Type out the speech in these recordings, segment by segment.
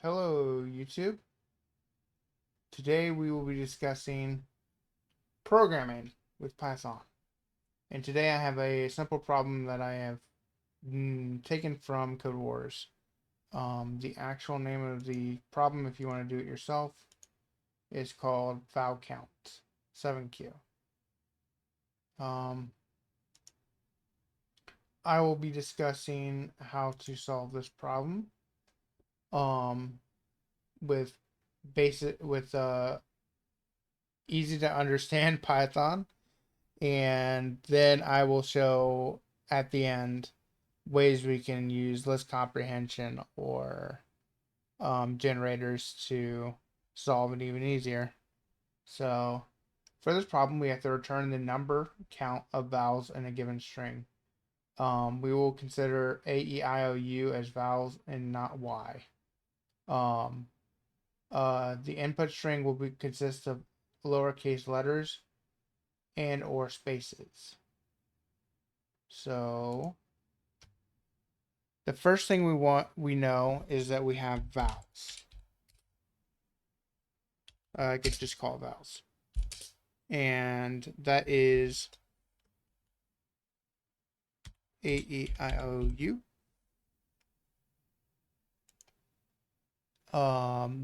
Hello, YouTube. Today we will be discussing programming with Python. And today I have a simple problem that I have taken from Code Wars. The actual name of the problem, if you want to do it yourself, is called val count 7q. Um, I will be discussing how to solve this problem um, with easy to understand Python, and then I will show at the end ways we can use list comprehension or generators to solve it even easier. So for this problem, we have to return the number count of vowels in a given string. We will consider A, E, I, O, U as vowels and not Y. Um, the input string will consist of lowercase letters and or spaces. So the first thing we know is that we have vowels. I could just call it vowels. And that is A, E, I, O, U.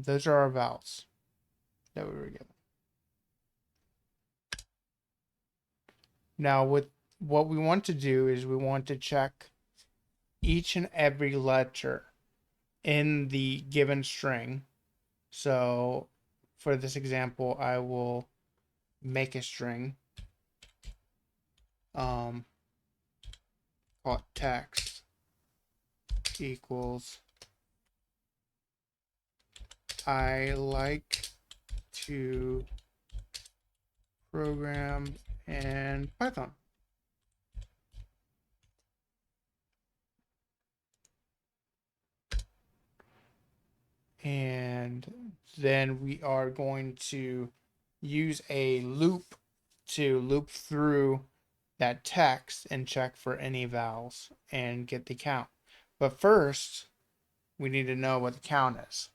Those are our vowels that we were given. Now, with what we want to do is we want to check each and every letter in the given string. So for this example, I will make a string. Call it text equals I like to program in Python. And then we are going to use a loop to loop through that text and check for any vowels and get the count. But first, we need to know what the count is.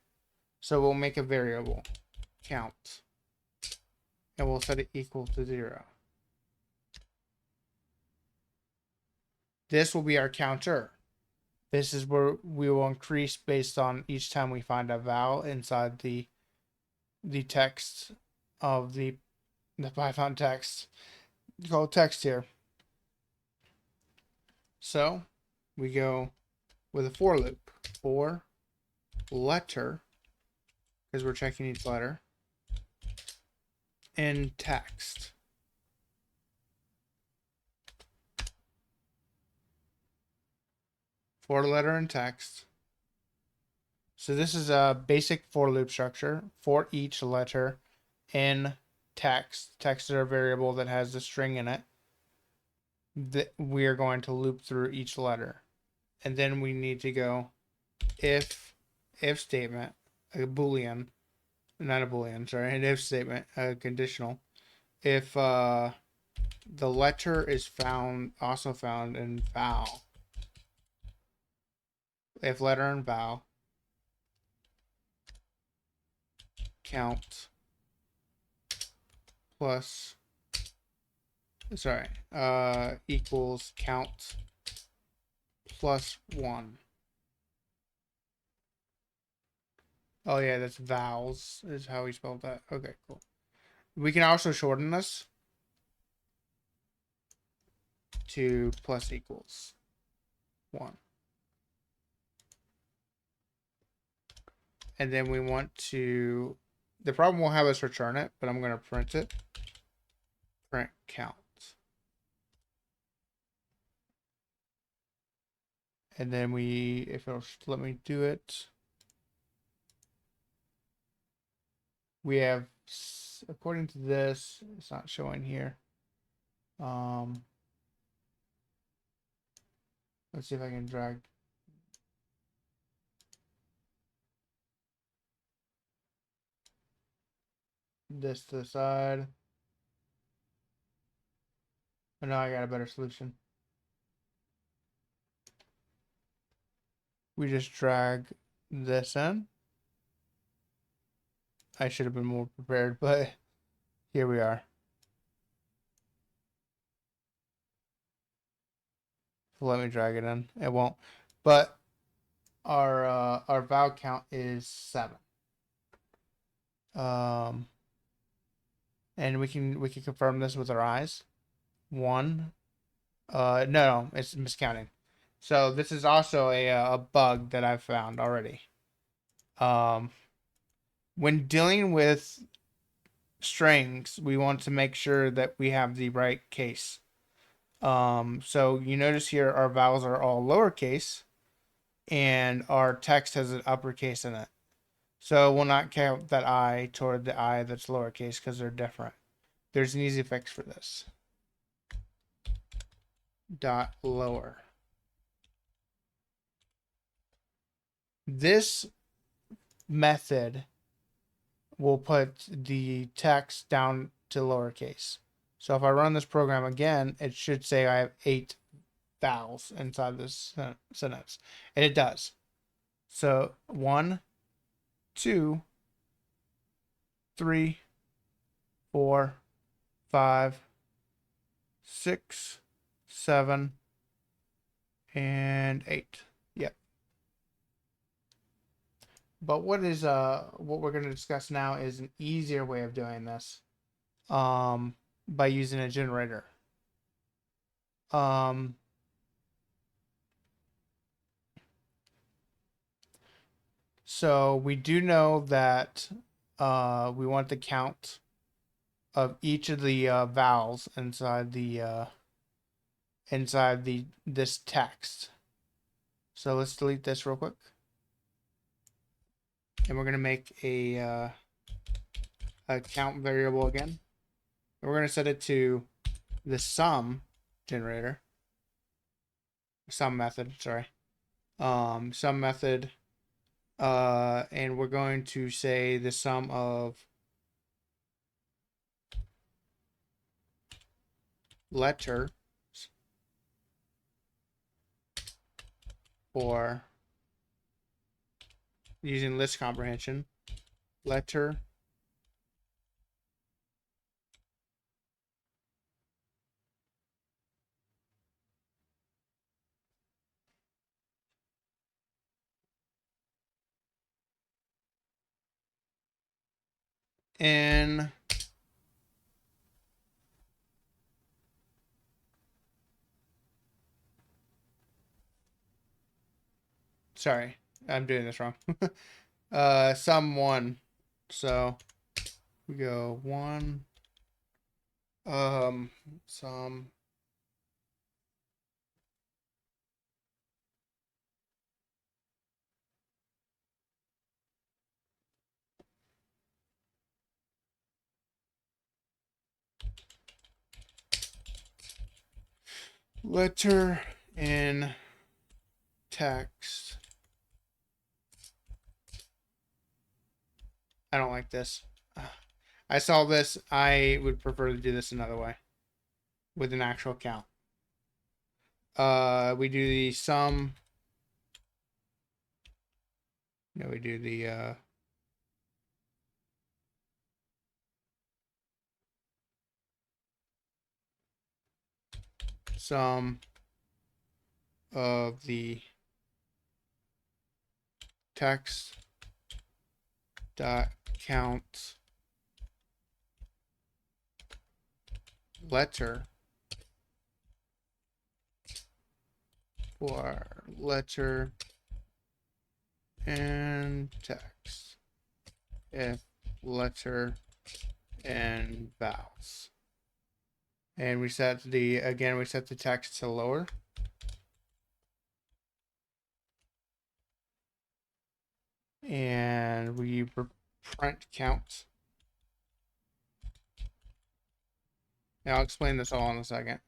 So we'll make a variable, count, and we'll set it equal to 0. This will be our counter. This is where we will increase based on each time we find a vowel inside the text of the Python text. It's called text here. So we go with a for loop. For letter, because we're checking each letter, in text. For letter in text. So this is a basic for loop structure for each letter in text. Text is a variable that has a string in it that we are going to loop through each letter. And then we need to go if statement, a boolean, not a boolean, sorry, an if statement, a conditional. If the letter is also found in vowel, if letter and vowel count plus, sorry, equals count plus 1. Oh yeah, that's vowels is how we spelled that. Okay, cool. We can also shorten this to plus equals 1. And then we want to, the problem will have us return it, but I'm going to print it. Print count. And then if it'll let me do it, we have, according to this, it's not showing here. Let's see if I can drag this to the side. Oh, no, I got a better solution. We just drag this in I should have been more prepared, but here we are. Let me drag it in. It won't. But our vowel count is 7. And we can confirm this with our eyes. 1. No, it's miscounting. So this is also a bug that I've found already. When dealing with strings, we want to make sure that we have the right case. So you notice here our vowels are all lowercase, and our text has an uppercase in it. So we'll not count that I toward the I that's lowercase because they're different. There's an easy fix for this. Dot lower. This method will put the text down to lowercase. So if I run this program again, it should say I have 8 vowels inside this sentence. And it does. So 1, 2, 3, 4, 5, 6, 7, and 8. Yep. But what we're going to discuss now is an easier way of doing this, by using a generator. So we do know that we want the count of each of the vowels inside this text. So let's delete this real quick, and we're gonna make a count variable again. And we're gonna set it to the sum generator, sum method. Sorry, sum method, and we're going to say the sum of letter or using list comprehension, letter in sorry, I'm doing this wrong. Sum 1. So we go 1 sum letter in text. I don't like this. I saw this. I would prefer to do this another way with an actual count. We do the sum. No, we do the sum of the text dot count letter for letter and text if letter and vowels. And we set the text to lower. And we print count. Now I'll explain this all in a second.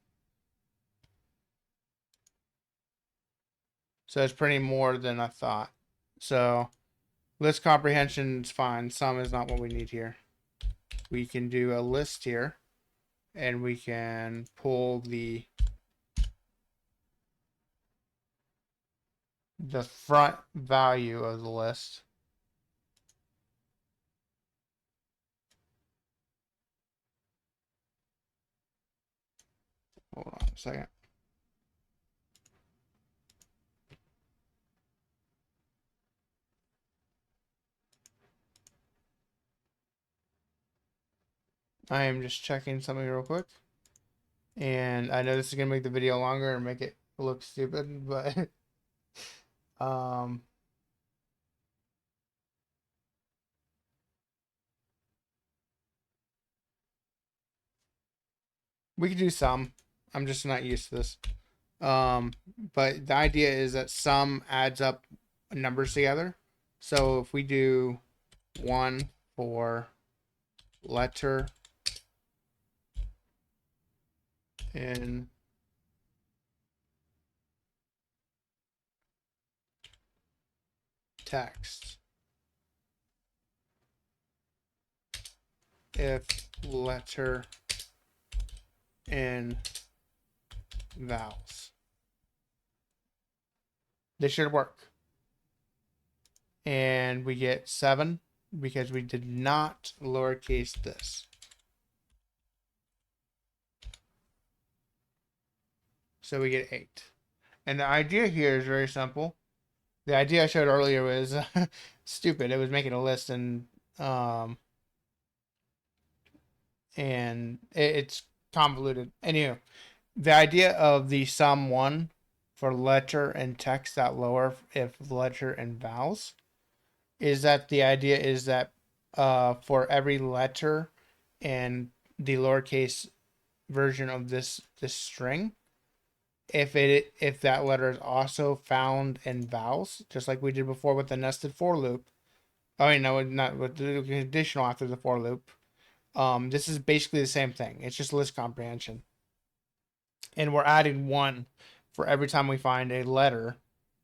So it's printing more than I thought. So list comprehension is fine. Sum is not what we need here. We can do a list here, and we can pull the front value of the list. Hold on a second. I am just checking something real quick. And I know this is going to make the video longer and make it look stupid, but um, we could do some. I'm just not used to this. But the idea is that sum adds up numbers together. So if we do 1 for letter in text, if letter in vowels, this should work. And we get 7 because we did not lowercase this. So we get 8. And the idea here is very simple. The idea I showed earlier was stupid. It was making a list um and it's convoluted. Anyway, the idea of the sum 1 for letter and text that lower if letter and vowels is that the idea is that for every letter and the lowercase version of this string, if that letter is also found in vowels, just like we did before with the nested for loop. Oh, no, not with the conditional after the for loop. This is basically the same thing. It's just list comprehension, and we're adding 1 for every time we find a letter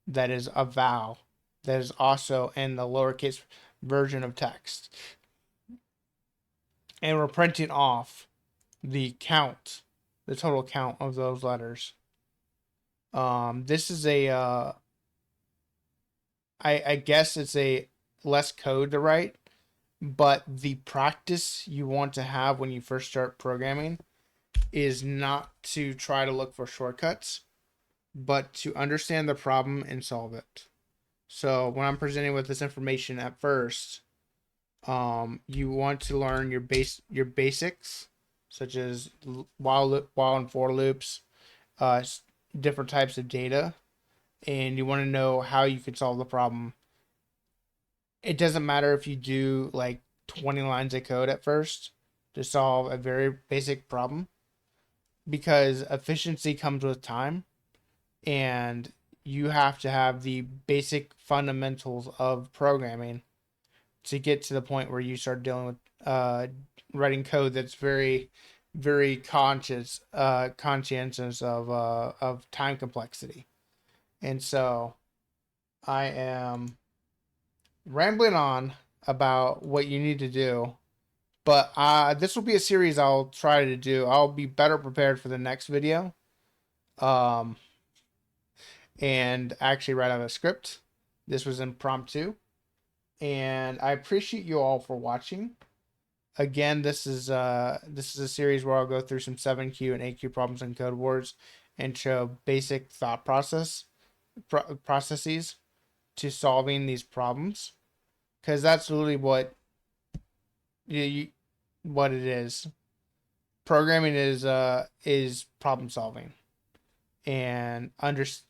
that is a vowel that is also in the lowercase version of text, and we're printing off the count, the total count of those letters. This is I guess it's a less code to write, but the practice you want to have when you first start programming is not to try to look for shortcuts, but to understand the problem and solve it. So when I'm presenting with this information at first, you want to learn your basics, such as while and for loops, uh, different types of data, and you want to know how you can solve the problem. It doesn't matter if you do like 20 lines of code at first to solve a very basic problem, because efficiency comes with time, and you have to have the basic fundamentals of programming to get to the point where you start dealing with writing code that's very, very conscientious of time complexity. And so I am rambling on about what you need to do, but this will be a series I'll try to do. I'll be better prepared for the next video, um, and actually write out a script. This was impromptu, and I appreciate you all for watching. Again, this is a series where I'll go through some 7Q and 8Q problems in Code Wars and show basic thought processes to solving these problems, because that's really what it is. Programming is problem solving and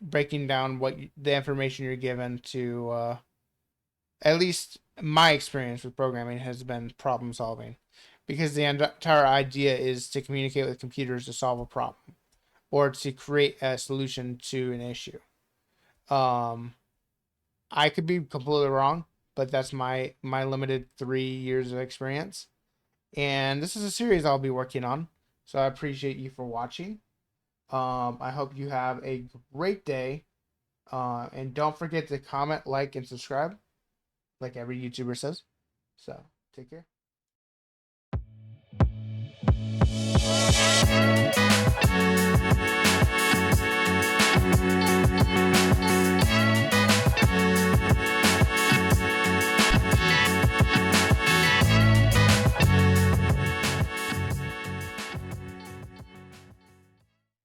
breaking down the information you're given to at least my experience with programming has been problem solving, because the entire idea is to communicate with computers to solve a problem or to create a solution to an issue. I could be completely wrong, but that's my limited 3 years of experience. And this is a series I'll be working on. So I appreciate you for watching. I hope you have a great day. And don't forget to comment, like, and subscribe, like every YouTuber says. So take care.